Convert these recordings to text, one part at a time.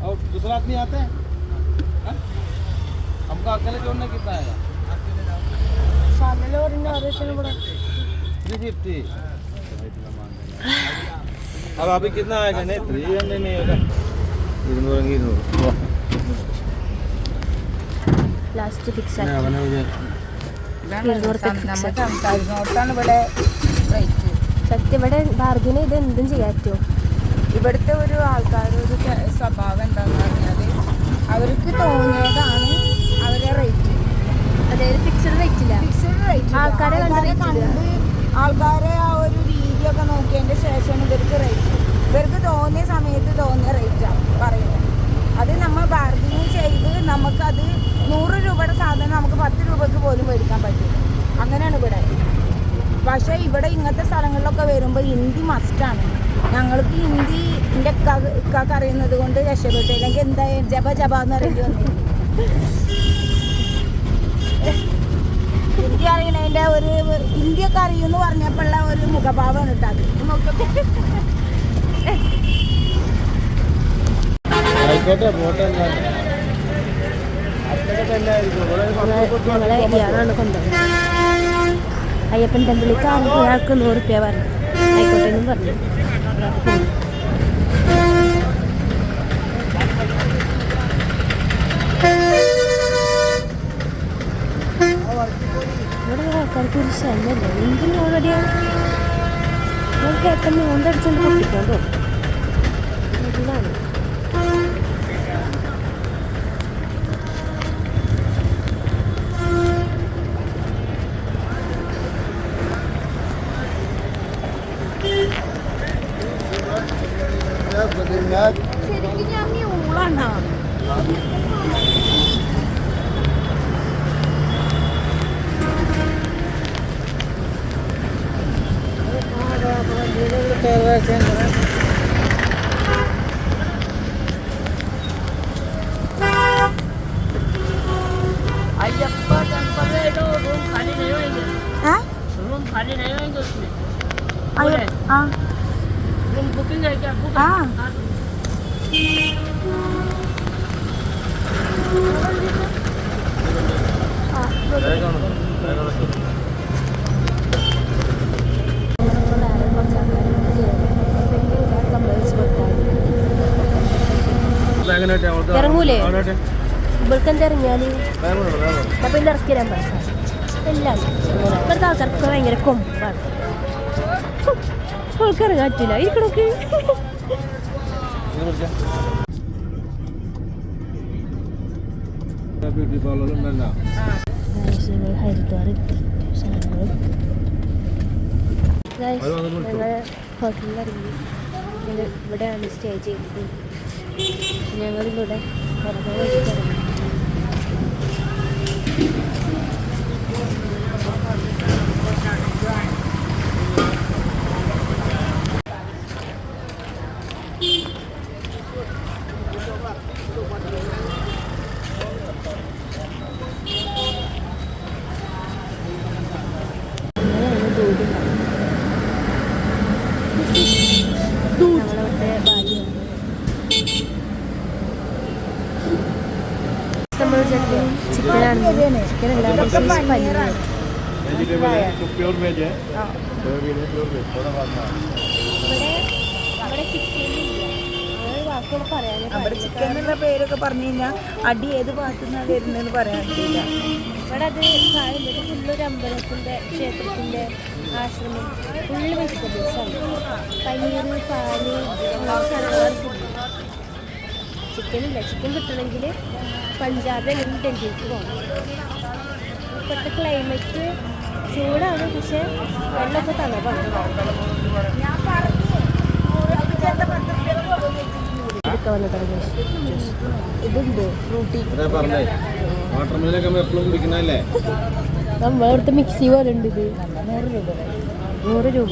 और दूसरा आदमी आते हैं हमको अकेले जोड़ने कितना आएगा अब अभी कितना आएगा नहीं 300 नहीं होगा 200 ലാസ്റ്റ് ഫിക്സ് സത്യം ഇവിടെ ബാർഗിന് ഇത് എന്തും ചെയ്യാൻ പറ്റുമോ? ഇവിടുത്തെ ഒരു ആൾക്കാരൊരു സ്വഭാവം എന്താണെന്ന് പറഞ്ഞാൽ അവർക്ക് തോന്നിയതാണ് അവരെ റേറ്റ്. അതായത് ഫിക്സഡ് റേറ്റ് ഇല്ല. ആൾക്കാരെ ആൾക്കാരെ ആ ഒരു രീതിയൊക്കെ നോക്കിയതിൻ്റെ ശേഷം ഇവർക്ക് തോന്നിയ സമയത്ത് തോന്നിയ റേറ്റാണ് പറയുന്നത്. അത് നമ്മൾ ബാർഗിനിങ് ചെയ്ത് നമുക്കത് 100 രൂപയുടെ സാധനം നമുക്ക് 10 രൂപയ്ക്ക് പോലും മേടിക്കാൻ പറ്റും. അങ്ങനെയാണ് ഇവിടെ. പക്ഷേ ഇവിടെ ഇങ്ങനത്തെ സ്ഥലങ്ങളിലൊക്കെ വരുമ്പോൾ ഹിന്ദി മസ്റ്റാണ്. ഞങ്ങൾക്ക് ഹിന്ദി എൻ്റെ ഇക്കാക്ക് അറിയുന്നത് കൊണ്ട് രക്ഷപ്പെട്ടു. അല്ലെങ്കിൽ എന്തായാലും ജപ ജപ എന്ന് പറയേണ്ടി വന്നു. ഹിന്ദി അറിയണതിൻ്റെ ഒരു ഹിന്ദിയൊക്കെ അറിയുമെന്ന് പറഞ്ഞപ്പോഴുള്ള ഒരു മുഖഭാവമാണ് ഇട്ടത്. ഞങ്ങളെ ഇയാളാണ് കൊണ്ടുപോകുന്നത്. അയ്യപ്പൻ ടെമ്പിളിലേക്ക് ഒരാൾക്ക് 100 രൂപ പറഞ്ഞു. ആയിക്കോട്ടെ എന്നും പറഞ്ഞു. ഇവിടെ ആൾക്കാർക്ക് ഒരു ശല്യമല്ല. എന്തിനും ഓൾറെഡിയാണ് കേട്ടന്ന് കൊണ്ടടിച്ചുകൊണ്ട് പൊട്ടിക്കോണ്ടോ ഇതിലാണ്. ശരിക്കും ഞാൻ ഊളാണോ? अय्यप्पा टेम्पल है तो रूम खाली नहीं होंगे. रूम खाली नहीं होंगे उसमें. रूम बुकिंग है क्या? ഇറങ്ങൂലേ? ഇവൾക്ക് എന്താ ഇറങ്ങിയാല് അപ്പൊ ഇന്ന് ഇറക്കി തരാൻ പറയാം. എല്ലാം ഇപ്പോഴത്തെ ആൾക്കാർക്ക് ഭയങ്കര കൊമ്പാണ്. അവൾക്ക് ഇറങ്ങാൻ പറ്റില്ല. ഇരിക്കണോക്ക് ഹരിദ്വാർ സാധനങ്ങൾ ഞങ്ങൾ ഹോട്ടലിൽ ഇറങ്ങി. ഞങ്ങൾ ഇവിടെയാണ് സ്റ്റേ ചെയ്തത്. ഞങ്ങളിവിടെ ഇറങ്ങാൻ വേണ്ടിയിട്ട് ഇറങ്ങി. നമ്മൾ ചിക്കനാണ്. ചിക്കൻ എല്ലാവരും പനീർ അവിടെ ചിക്കൻ എന്നുള്ള പേരൊക്കെ പറഞ്ഞു കഴിഞ്ഞാൽ അടി ഏത് ഭാഗത്തുനിന്നാണ് വരുന്നതെന്ന് പറയാൻ പറ്റില്ല. ഇവിടെ അത് ഫുള്ളൊരു അമ്പലത്തിൻ്റെ ക്ഷേത്രത്തിൻ്റെ ആശ്രമം ഫുള്ള് വെജിറ്റബിൾസാണ്. പനീർ പാല് ചിക്കനില്ല. ചിക്കൻ കിട്ടണമെങ്കിൽ പഞ്ചാബ് അല്ലെങ്കിൽ ഡൽഹിക്ക് പോകണം. ഇപ്പോഴത്തെ ക്ലൈമറ്റ് ചൂടാണ്, പക്ഷേ വെള്ളമൊക്കെ തണുപ്പാണ്. ഇതൊക്കെ വന്നിട്ടാണ് ഇതുണ്ട് ഫ്രൂട്ടി. നമ്മളിവിടുത്തെ മിക്സി പോലെ ഉണ്ട്. ഇത് 100 രൂപ.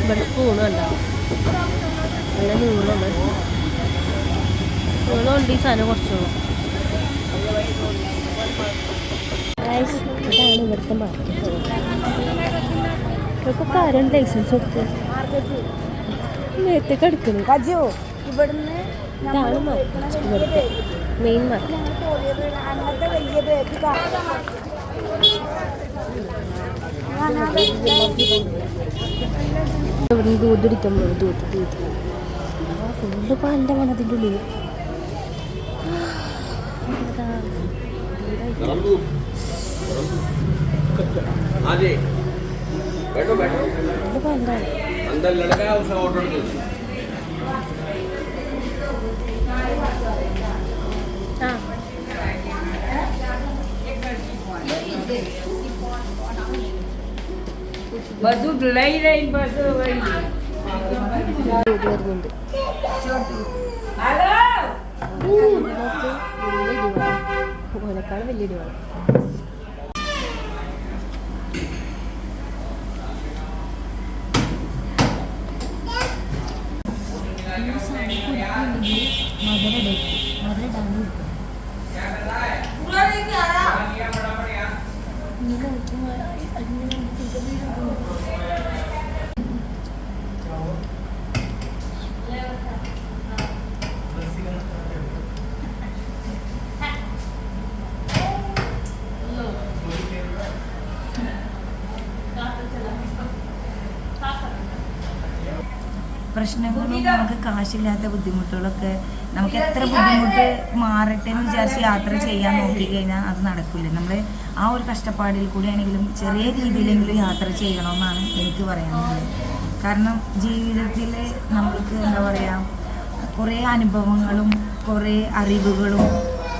ഇവിടെ സ്പൂണ് ഉണ്ടാവും. നല്ല നീളമുണ്ട്. നീളമുണ്ട് ഈ സാധനം കുറച്ചുള്ളൂ. ഇതാണ് ഇവിടുത്തെ മാർക്കറ്റ്. ഇപ്പൊ ആരും ലൈസൻസ് കൊടുത്ത് നേരത്തേക്ക് എടുക്കണം. കജു ഇവിടുന്ന് ഇതാണ് ഇവിടുത്തെ മെയിൻ മാർക്ക്. അങ്ങനത്തെ വലിയ ബേക്ക് ഇവിടുന്ന് ദൂത് അടിക്കാൻ പോകും. ദൂത് ഫുള്ള് പാൻ്റെ വേണം അതിൻ്റെ ഉള്ളിൽ. બધું લઈ લઈને બસ വരുന്നുണ്ട്. ഓനേക്കാൾ വലിയ ഇടിവാണ്. പ്രശ്നങ്ങളും നമുക്ക് കാശില്ലാത്ത ബുദ്ധിമുട്ടുകളൊക്കെ നമുക്ക് എത്ര ബുദ്ധിമുട്ട് മാറട്ടെ എന്ന് വിചാരിച്ച് യാത്ര ചെയ്യാൻ നോക്കിക്കഴിഞ്ഞാൽ അത് നടക്കില്ല. നമ്മൾ ആ ഒരു കഷ്ടപ്പാടിൽ കൂടിയാണെങ്കിലും ചെറിയ രീതിയിലെങ്കിലും യാത്ര ചെയ്യണമെന്നാണ് എനിക്ക് പറയാനുള്ളത്. കാരണം ജീവിതത്തിൽ നമ്മൾക്ക് എന്താ പറയുക, കുറേ അനുഭവങ്ങളും കുറേ അറിവുകളും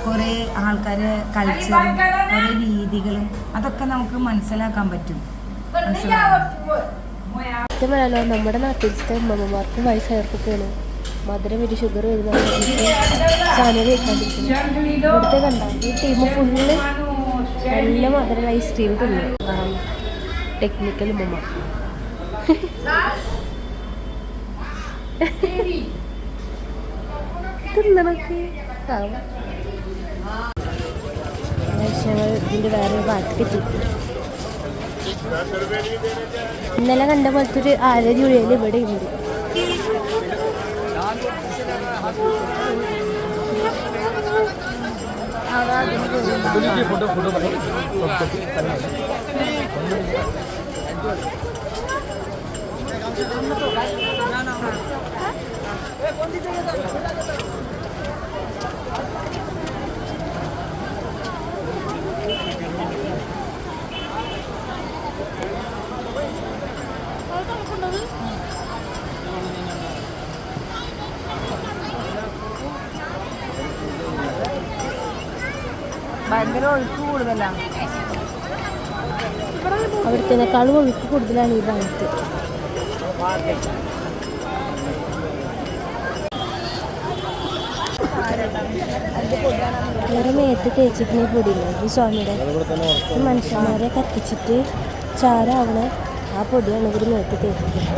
കുറേ ആൾക്കാരെ കൾച്ചറും കുറേ രീതികളും അതൊക്കെ നമുക്ക് മനസ്സിലാക്കാൻ പറ്റും. സത്യമല്ലോ നമ്മുടെ നാട്ടിലത്തെ അമ്മമാർക്ക് വയസ്സായവർക്കൊക്കെയാണ് മധുരം ഒരു ഷുഗർ വരുന്ന സാധനം കഴിക്കാണ്ടിരിക്കുന്നത്. ഇവിടുത്തെ കണ്ട ഈ ടീം ഫുള്ള് നല്ല മധുരം ഐസ്ക്രീം തിന്നു. ടെക്നിക്കൽ ഉമ്മ തിന്നണൊക്കെ ഇതിൻ്റെ വേറെ ഭാഗത്തേക്ക് എത്തിക്കും. ഇന്നലെ കണ്ട പോലത്തെ ഒരു ആലരുഴയിൽ ഇവിടെ ഉണ്ട്. ഭയങ്കര ഒഴുക്ക് കൂടുതലാണ്. അവിടുത്തേക്കാളും ഒഴുക്ക് കൂടുതലാണ് ഈ ഭാഗത്ത്. വേറെ മേത്ത് തേച്ചിട്ട് പൊടിയില്ല ഈ സ്വാമിയുടെ മനുഷ്യന്മാരെ കത്തിച്ചിട്ട് ചാരാവണ ആ പൊടിയാണ് ഇവർ മേത്ത് തേക്കുന്നത്.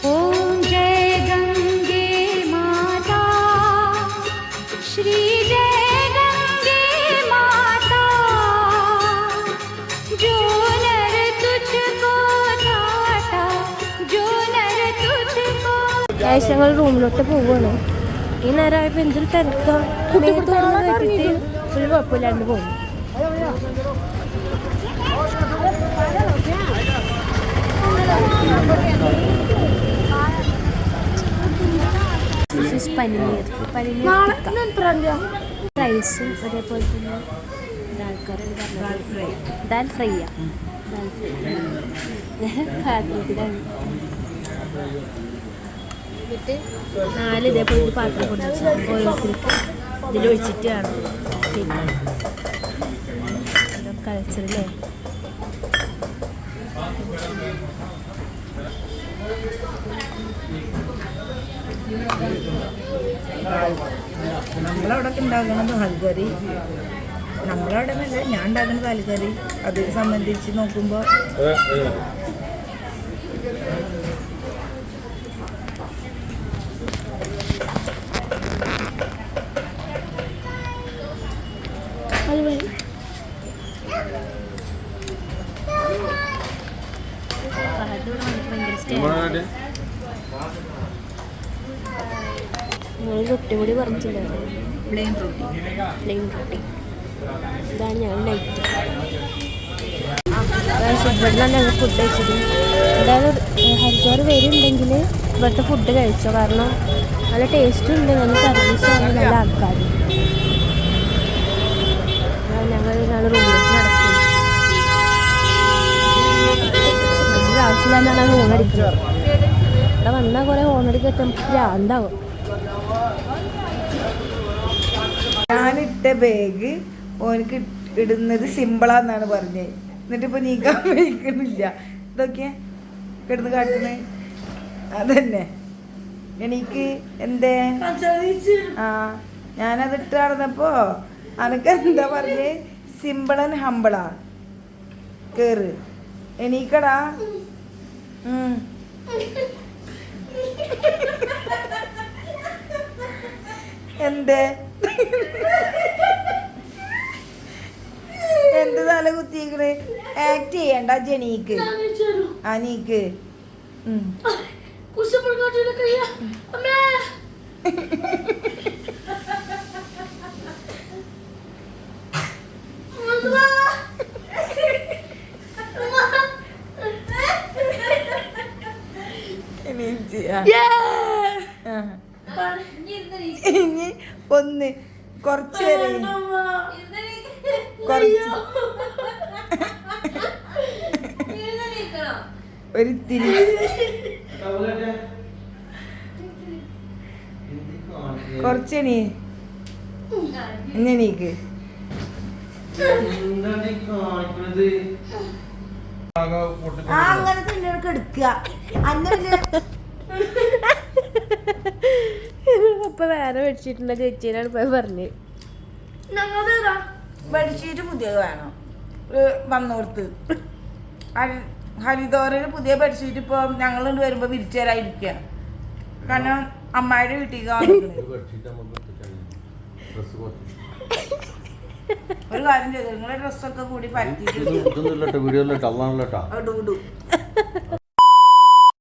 ओम जय गंगे माता श्री जय गंगे माता जो नर तुझको नाटा जो नर तुझको. ഞങ്ങൾ റൂമിലോട്ട് പോവുകയാണ്. ഈ നേരമായപ്പോൾ എന്തൊരു തിരക്കാ. വെച്ചിട്ട് ഒരു കുഴപ്പമില്ലാണ്ട് പോകും. പനീർ റൈസും അതേപോലെ തന്നെ ദാൽ ഫ്രൈയാ. പാത്രത്തിലാണ്. എന്നിട്ട് 4 ഇതേപോലെ ഒരു പാത്രം കൊണ്ടുവച്ചു ഓരോരുത്തർക്ക് ഇതിലൊഴിച്ചിട്ടാണ് കൾച്ചറല്ലേ. നമ്മളവിടെ ഉണ്ടാക്കുന്നത് ഹൽക്കറി, നമ്മളവിടെ നല്ല ഞാൻ ഉണ്ടാക്കുന്നത് ഹൽക്കറി. അത് സംബന്ധിച്ച് നോക്കുമ്പോൾ റൊട്ടി കൂടി പറഞ്ഞില്ല. പ്ലെയിൻ റൊട്ടി. ഇതാണ് ഞങ്ങൾ നൈറ്റ് ഇവിടുന്നാണ് ഞങ്ങൾ ഫുഡ് കഴിച്ചത്. എന്തായാലും ഹരിദ്വാർ വരുന്നുണ്ടെങ്കിൽ ഇവിടുത്തെ ഫുഡ് കഴിച്ചോ, കാരണം നല്ല ടേസ്റ്റും ഉണ്ട്, നല്ല സർവീസാണ്, നല്ല ആൾക്കാർ. ഞങ്ങൾ റൂമിലേക്ക് നടക്കും. നമുക്ക് ആവശ്യമില്ലാന്നാണ് ഹോണടിക്കുന്നത്. ഇവിടെ വന്നാൽ കുറേ ഹോണടിക്കൊക്കെ നമുക്ക് ഭ്രാന്താവും. ഞാനിട്ട ബാഗ് ഓനക്ക് ഇടുന്നത് സിമ്പിളാന്നാണ് പറഞ്ഞത്. എന്നിട്ടിപ്പോൾ നീക്കാൻ വയ്ക്കണില്ല. ഇതൊക്കെ കിടന്ന് കാട്ടുന്നത് അതന്നെ. എനിക്ക് എന്തേ ആ ഞാനതിട്ട് നടന്നപ്പോൾ അനക്ക് എന്താ പറഞ്ഞേ, സിമ്പിൾ ആൻഡ് ഹമ്പിളാ. കേറ് എണീക്കടാ. എന്തേ എന്ത് തല കുത്തിയേക്കണ്? ആക്ട് ചെയ്യണ്ട ജനീക്ക്. ആ നീക്ക്. ഇനി ഒന്ന് കുറച്ച് വരെ ഒരിത്തിരി കുറച്ചെണീ എണീക്ക്. അങ്ങനെ തന്നെ എടുക്കുക. അപ്പൊ വേറെ ബെഡ്ഷീറ്റിന്റെ ചേച്ചീനാണ് പോയി പറഞ്ഞത്. ബെഡ്ഷീറ്റ് പുതിയത് വേണം വന്നോർത്ത്. ഹരിദ്വാറിന് പുതിയ ബെഡ്ഷീറ്റ് ഇപ്പോൾ ഞങ്ങൾ വരുമ്പോൾ വിരിച്ചു തരാതിരിക്കുക. കാരണം അമ്മായിയുടെ വീട്ടിൽ ഒരു കാര്യം ചെയ്തു, നിങ്ങളുടെ ഡ്രസ്സൊക്കെ കൂടി പരത്തിയിട്ട്